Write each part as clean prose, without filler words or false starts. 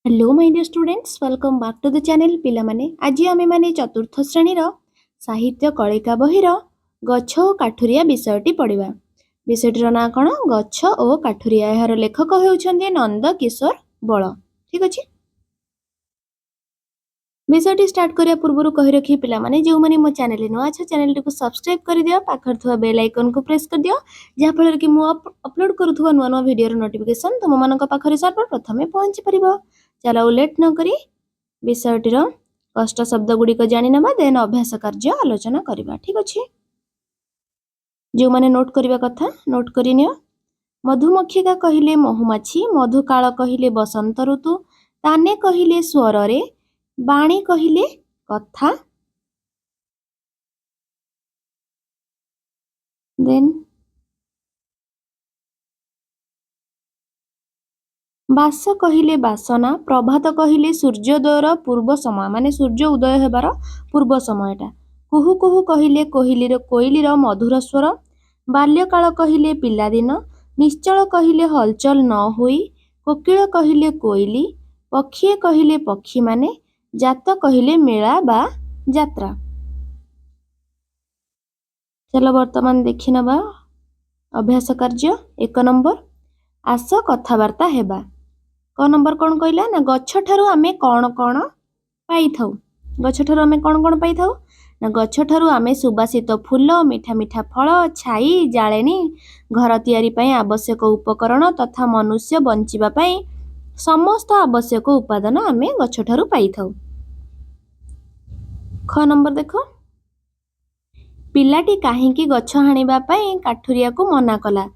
Hello my dear students welcome back to the channel पिला माने आज आमे माने चतुर्थ श्रेणी रो साहित्य कलिका बहिर गछ ओ काठुरिया विषयटी पढ़िबा। विषयटीर ना कोन गछ ओ काठुरिया एहार लेखक हेउछन्ते नंद किशोर बळ। ठीक अछि। विषयटी स्टार्ट करिया पूर्वरु कहि रखी पिला माने जो माने मो चैनल नो अच्छा चैनल को सब्सक्राइब कर दियो पाखर थवा बेल आइकन को प्रेस कर दियो जहा फल कि मो अपलोड करूथवा नुवा नुवा वीडियो रो नोटिफिकेशन तुम मानक पाखरे सर्वप्रथमे पहुंची परिबो। चलो लेट न करी विषयटीर कष्ट शब्द गुड़िक जानी नबा देन अभ्यास कार्य आलोचना करिबा। ठीक अछि। जो माने नोट करिबा कथा नोट करि नियो। मधुमक्षिका कहिले महुमाछी, मधुकाळ कहिले बसंत ऋतु, ताने कहिले स्वररे, बाणी कहिले कथा, देन बास कहिले बासना, प्रभात कहिले सूर्योदयर पूर्व समय माने सूर्य उदय हेबार पूर्व समयटा, कुहु कुहु कहिले कोइलीर मधुर स्वर, बाल्यकाल कहिले पिलादिन, निश्चल कहिले हलचल न होई, कोकिल कहिले कोइली, पक्षी कहिले पक्षी माने, जात कहिले मेला बा जात्रा। चलो वर्तमान देखि नबा अभ्यास कार्य। 1 नंबर आस कथावार्ता हेबा। क नंबर कौन कहला ना गछ ठारू आमे कौन कौन पाई थाउ। गछ ठारू आमे कौन कौन पाई थाउ ना गछ ठारू आमे सुबासित फूल, मिठा मिठा फल, छाई, जाळेनी, घर तयारी पई आवश्यक उपकरण तथा मनुष्य बंचिबा पई समस्त आवश्यक उपादान आमे गछ ठारू पाई थाउ। ख नंबर देखो पिलाटी काहींकी गछ हाणिबा पई काठुरिया को मना कला।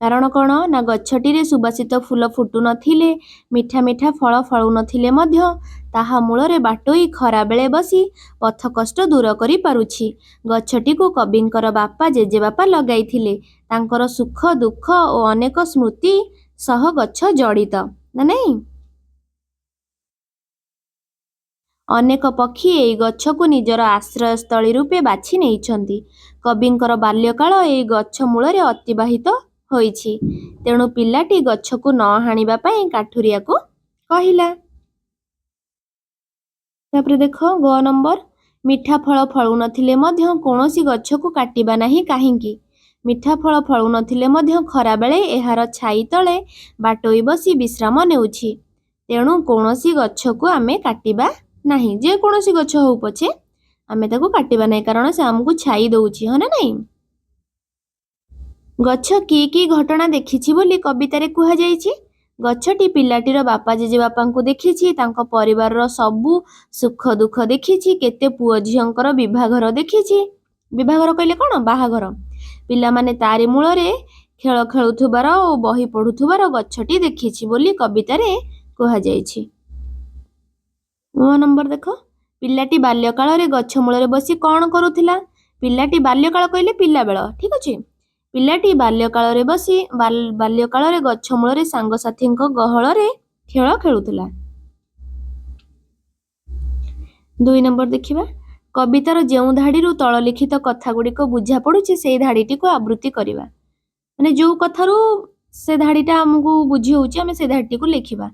कारण कौन ना गछटीरे सुबासित फूल फुटु नथिले, मिठा मिठा फल फळु नथिले मध्य ताहा मूलरे बाटोई खरा बेले बसी पथ कष्ट दूर करि पारुछि। गछटी को कविंकर बापा जेजे बापा लगाइथिले। तांकर सुख दुख ओ अनेक स्मृति सह गछ जड़ित ना नहीं। अनेक पक्षी एई गछ को निजर आश्रय स्थली रूपे बाछि नेइछन्ति। कविंकर बाल्यकाल एई गछ मूलरे अतिबाहित होइछि। तेणु पिलाटी गछ को न हाणिबा पई काठुरिया को कहिला। तापरे देखो ग नंबर मिठा फल फळु नथिले मध्य कोनोसी गछ को काटिबा नाही काहींकी। मिठा फल फळु नथिले मध्य खरा बेले एहार छाई तळे बाटोई बसी विश्राम नेउछि। तेणु कोनोसी गछ को आमे काटिबा नाही। जे कोनोसी गछ हो पछे आमे ताको काटिबा नाही कारण से हमकु छाई दउछि हो ना नहीं। गछ की घटना देखिछि बोली कवितारे कुहा जाइछि। गछटी पिलाटीर बापा जेजे बापांकु देखिछि, तांको परिवारर सबु सुख दुख देखिछि, केते पुओ झियंकर विवाहघर देखिछि। विवाहघर कहले कोन बाहाघर। पिला माने तारी मूलरे खेल खेलुथुबार ओ बही पढुथुबार गछटी देखिछि बोली कवितारे कुहा जाइछि। 9 नंबर देखो पिलाटी बाल्यकाଳରେ गछ मूଳରେ बसी कौन करुथिला। पिलाटी बाल्यकाଳ कहले पिला बेଳ। ठीक अछि। पिलाटी बाल्यकाଳରେ बसी बाल्यकाଳରେ गଛ ମୂଳରେ ସାଙ୍ଗସାଥୀଙ୍କ ଗହଳରେ ଖେଳ ଖେଳୁଥିଲା। 2 ନମ୍ବର ଦେଖିବା କବିତାର ଯେଉଁ ଧାଡିରୁ ତଳ ଲିଖିତ କଥା ଗୁଡ଼ିକ ବୁଝା ପଡୁଛି ସେଇ ଧାଡିଟିକୁ ଆବୃତ୍ତି କରିବା। ମାନେ ଯେଉଁ କଥାରୁ ସେ ଧାଡିଟା ଆମକୁ ବୁଝି ହଉଛି ଆମେ ସେ ଧାଡିଟିକୁ ଲେଖିବା।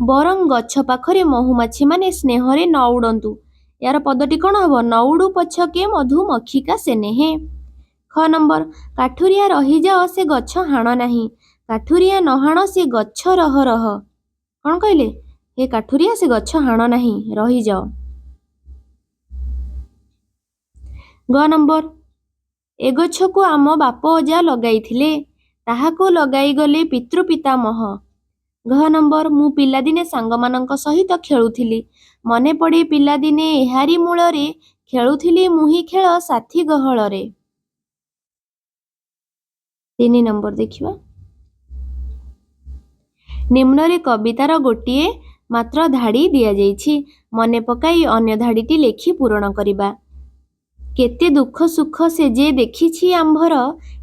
ବରଂ ଗଛ ପାଖରେ ମହୁମାଛି ମାନେ ସ୍ନେହରେ ନ ଉଡନ୍ତୁ। यार पदटी कौन हम नौडू पछके मधुमक्षिका सेनेहे। ख नंबर काठुरिया रही जाओ से गछ हाण नाही। काठुरिया न हाण से गछ रह रह। कौन कहले हे काठुरिया से गछ हाण नाही रही जाओ। ग नंबर ए गछ को आम बाप अजा लगाइथिले ताहाको लगाई गले पितृपितामह। घ नंबर मु पिलादिने सांगमानंक सहित खेलुथिली मने पड़े पिलादिने एहारी मूलरे खेलुथिली मुही खेल साथी गहଳରେ। 3 नंबर देखिबा निम्नरे कवितार गोटिए मात्र धाड़ी दिया जाइछि मने पकाई अन्य धाड़ीटी लेखि पूरण करिबा। केते दुख सुख से जे देखिछि आंभर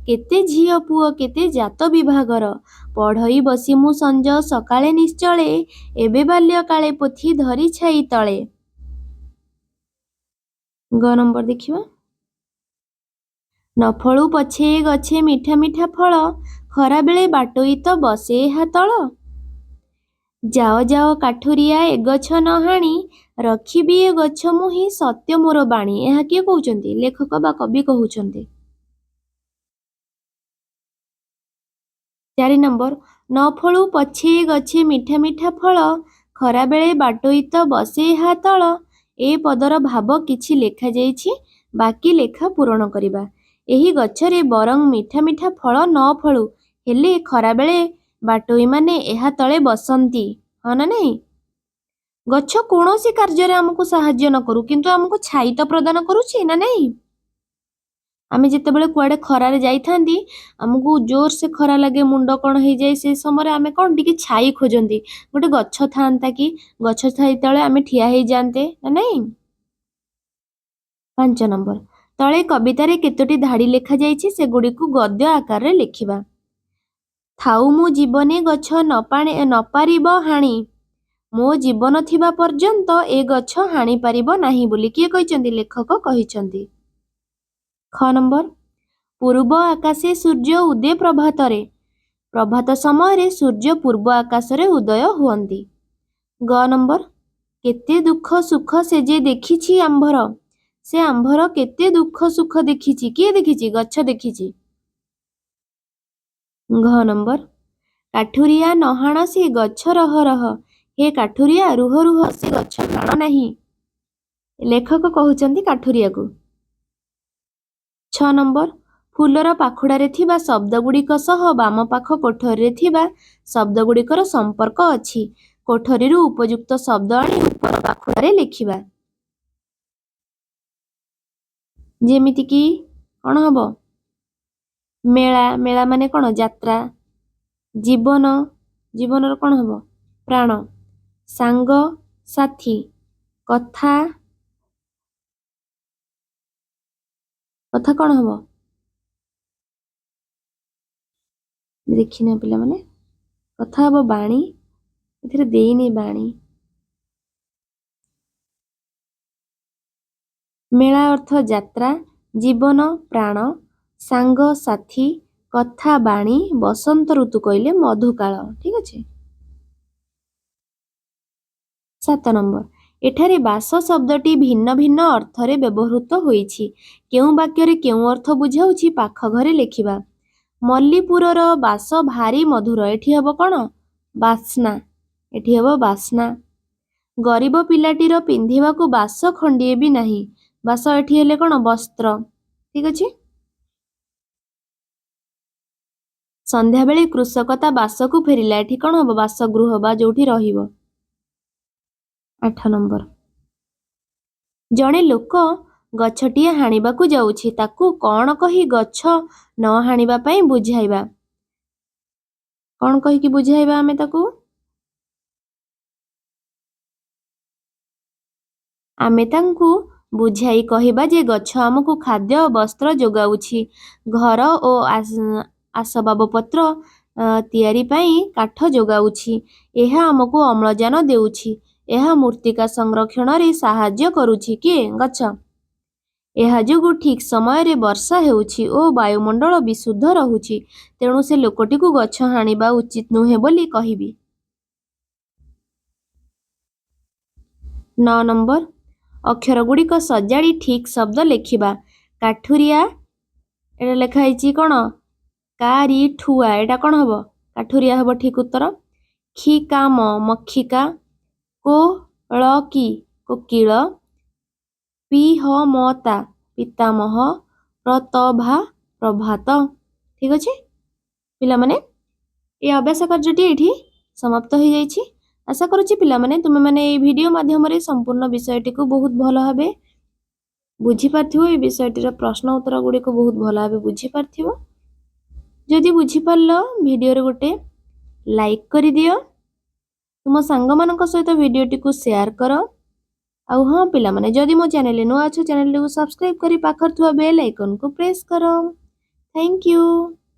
केते झियो पुओ केते जात विभागर पढ़ई बसी मु संज सकाळे निश्चले एबे बाल्य काळे पोथी धरी छाई तळे। ग नंबर देखिबा न फळु पछे गछे मिठा मिठा फळ खरा बेले बाटोई तो बसे हा तळ। ଯାଅ ଯାଅ କାଠୁରିଆ ଏ ଗଛ ନ ହାଣି, ରଖିବି ଏ ଗଛ ମୁହିଁ ସତ୍ୟ ମୋର ବାଣୀ। ଏହା କିଏ କହୁଛନ୍ତି? ଲେଖକ ବା କବି କହୁଛନ୍ତି। 4 ନମ୍ବର, ନ ଫଳୁ ପଛେ ଗଛେ ମିଠା ମିଠା ଫଳ, ଖରାବେଳେ ବାଟୋଇ ତ ବସେ ଏହା ତଳ। ଏ ପଦର ଭାବ କିଛି ଲେଖାଯାଇଛି, ବାକି ଲେଖା ପୂରଣ କରିବା। ଏହି ଗଛରେ ବରଂ ମିଠା ମିଠା ଫଳ ନ ଫଳୁ, ହେଲେ ଖରାବେଳେ ବାଟୋଇମାନେ ଏହା ତଳେ ବସନ୍ତି। ହଁ ନା ନାହିଁ? ଗଛ କୌଣସି କାର୍ଯ୍ୟରେ ଆମକୁ ସାହାଯ୍ୟ ନ କରୁ, କିନ୍ତୁ ଆମକୁ ଛାଇ ତ ପ୍ରଦାନ କରୁଛି ନା ନାହିଁ? ଆମେ ଯେତେବେଳେ କୁଆଡ଼େ ଖରାରେ ଯାଇଥାନ୍ତି, ଆମକୁ ଜୋରସେ ଖରା ଲାଗେ, ମୁଣ୍ଡ କ'ଣ ହେଇଯାଏ, ସେ ସମୟରେ ଆମେ କ'ଣ ଟିକେ ଛାଇ ଖୋଜନ୍ତି। ଗୋଟେ ଗଛ ଥାଆନ୍ତା କି, ଗଛ ଛାଇ ତଳେ ଆମେ ଠିଆ ହେଇଯାଆନ୍ତେ ନା ନାହିଁ? 5 ନମ୍ବର, ତଳେ କବିତାରେ କେତୋଟି ଧାଡ଼ି ଲେଖାଯାଇଛି, ସେଗୁଡ଼ିକୁ ଗଦ୍ୟ ଆକାରରେ ଲେଖିବା। ଥାଉ ମୁଁ ଜୀବନେ ଗଛ ନ ପାରିବ ହାଣି, ମୋ ଜୀବନ ଥିବା ପର୍ଯ୍ୟନ୍ତ ଏ ଗଛ ହାଣି ପାରିବ ନାହିଁ ବୋଲି କିଏ କହିଛନ୍ତି? ଲେଖକ କହିଛନ୍ତି। 6 ନମ୍ବର, ପୂର୍ବ ଆକାଶେ ସୂର୍ଯ୍ୟ ଉଦେ ପ୍ରଭାତରେ, ପ୍ରଭାତ ସମୟରେ ସୂର୍ଯ୍ୟ ପୂର୍ବ ଆକାଶରେ ଉଦୟ ହୁଅନ୍ତି। ଗ ନମ୍ବର, କେତେ ଦୁଃଖ ସୁଖ ସେ ଯେ ଦେଖିଛି ଆମ୍ଭର, ସେ ଆମ୍ଭର କେତେ ଦୁଃଖ ସୁଖ ଦେଖିଛି। କିଏ ଦେଖିଛି? ଗଛ ଦେଖିଛି। ଘ ନମ୍ବର, କାଠୁରିଆ ନହାଣ ସେ ଗଛ ରହ ରହ, ହେ କାଠୁରିଆ ରୁହ ରୁହ ସେ ଗଛ ହାଣ ନାହିଁ। ଲେଖକ କହୁଛନ୍ତି କାଠୁରିଆକୁ। 6 ନମ୍ବର, ଫୁଲର ପାଖୁଡ଼ାରେ ଥିବା ଶବ୍ଦଗୁଡ଼ିକ ସହ ବାମ ପାଖ କୋଠରୀରେ ଥିବା ଶବ୍ଦଗୁଡ଼ିକର ସମ୍ପର୍କ ଅଛି। କୋଠରୀରୁ ଉପଯୁକ୍ତ ଶବ୍ଦ ଆଣି ଉପର ପାଖୁଡ଼ାରେ ଲେଖିବା। ଯେମିତିକି କ'ଣ ହବ? ମେଳା, ମେଳା ମାନେ କ'ଣ? ଯାତ୍ରା। ଜୀବନ, ଜୀବନର କ'ଣ ହବ? ପ୍ରାଣ। ସାଙ୍ଗ, ସାଥୀ। କଥା, କଥା କ'ଣ ହବ? ଦେଖିନା ପିଲାମାନେ, କଥା ହବ ବାଣୀ। ଏଥିରେ ଦେଇନି ବାଣୀ। ମେଳା ଅର୍ଥ ଯାତ୍ରା, ଜୀବନ ପ୍ରାଣ, ସାଙ୍ଗ ସାଥୀ, କଥା ବାଣୀ, ବସନ୍ତ ଋତୁ କହିଲେ ମଧୁକାଳ। ଠିକ ଅଛି। 7 ନମ୍ବର, ଏଠାରେ ବାସ ଶବ୍ଦଟି ଭିନ୍ନ ଭିନ୍ନ ଅର୍ଥରେ ବ୍ୟବହୃତ ହୋଇଛି। କେଉଁ ବାକ୍ୟରେ କେଉଁ ଅର୍ଥ ବୁଝାଉଛି ପାଖ ଘରେ ଲେଖିବା। ମଲ୍ଲୀପୁରର ବାସ ଭାରି ମଧୁର, ଏଠି ହବ କ'ଣ? ବାସ୍ନା। ଏଠି ହବ ବାସ୍ନା। ଗରିବ ପିଲାଟିର ପିନ୍ଧିବାକୁ ବାସ ଖଣ୍ଡିଏ ବି ନାହିଁ, ବାସ ଏଠି ହେଲେ କ'ଣ? ବସ୍ତ୍ର। ଠିକ ଅଛି। ସନ୍ଧ୍ୟାବେଳେ କୃଷକ ତା ବାସକୁ ଫେରିଲା, ଏଠି କ'ଣ ହବ? ବାସଗୃହ ବା ଯୋଉଠି ରହିବ। 8 ନମ୍ବର, ଜଣେ ଲୋକ ଗଛଟିଏ ହାଣିବାକୁ ଯାଉଛି, ତାକୁ କ'ଣ କହି ଗଛ ନ ହାଣିବା ପାଇଁ ବୁଝାଇବା। କ'ଣ କହିକି ବୁଝାଇବା ଆମେ ତାକୁ? ଆମେ ତାଙ୍କୁ ବୁଝାଇ କହିବା ଯେ ଗଛ ଆମକୁ ଖାଦ୍ୟ ଓ ବସ୍ତ୍ର ଯୋଗାଉଛି, ଘର ଓ ଆସବାବପତ୍ର ତିଆରି ପାଇଁ କାଠ ଯୋଗାଉଛି, ଏହା ଆମକୁ ଅମ୍ଳଜାନ ଦେଉଛି, ଏହା ମୃତ୍ତିକା ସଂରକ୍ଷଣରେ ସାହାଯ୍ୟ କରୁଛି। କିଏ? ଗଛ। ଏହା ଯୋଗୁଁ ଠିକ୍ ସମୟରେ ବର୍ଷା ହେଉଛି ଓ ବାୟୁମଣ୍ଡଳ ବିଶୁଦ୍ଧ ରହୁଛି, ତେଣୁ ସେ ଲୋକଟିକୁ ଗଛ ହାଣିବା ଉଚିତ ନୁହେଁ ବୋଲି କହିବି। 9 ନମ୍ବର, ଅକ୍ଷରଗୁଡ଼ିକ ସଜାଡ଼ି ଠିକ୍ ଶବ୍ଦ ଲେଖିବା। କାଠୁରିଆ, ଏଟା ଲେଖା ହେଇଛି କ'ଣ? କାରିଠୁଆ, ଏଟା କ'ଣ ହବ? କାଠୁରିଆ ହବ ଠିକ୍ ଉତ୍ତର। ଖିକାମ, ମକ୍ଷିକା। କୋଳକି, କୋକିଳ। ପିହମତା, ପିତାମହ। ପ୍ରତଭା, ପ୍ରଭାତ। ଠିକ ଅଛି ପିଲାମାନେ, এই ଅଭ୍ୟାସ କାର୍ଯ୍ୟଟି ଏଇଠି ସମାପ୍ତ ହୋଇଯାଇଛି। ଆଶା କରୁଛି ପିଲାମାନେ ତୁମେମାନେ এই ଭିଡ଼ିଓ ମାଧ୍ୟମରେ ସମ୍ପୂର୍ଣ୍ଣ ବିଷୟଟିକୁ ବହୁତ ଭଲ ଭାବେ ବୁଝିପାରିଥିବ, এই ବିଷୟଟିର ପ୍ରଶ୍ନ ଉତ୍ତର ଗୁଡ଼ିକୁ ବହୁତ ଭଲ ଭାବେ ବୁଝିପାରିଥିବ। ଯଦି ବୁଝିପାରିଲ ଭିଡ଼ିଓରେ ଗୋଟେ ଲାଇକ୍ କରିଦିଅ, ତୁମ ସାଙ୍ଗମାନଙ୍କ ସହିତ ଭିଡ଼ିଓଟିକୁ ସେୟାର କର। ଆଉ ହଁ ପିଲାମାନେ, ଯଦି ମୋ ଚ୍ୟାନେଲରେ ନୂଆ ଅଛ, ଚ୍ୟାନେଲଟିକୁ ସବସ୍କ୍ରାଇବ୍ କରି ପାଖରେ ଥିବା ବେଲ୍ ଆଇକନକୁ ପ୍ରେସ୍ କର। Thank you.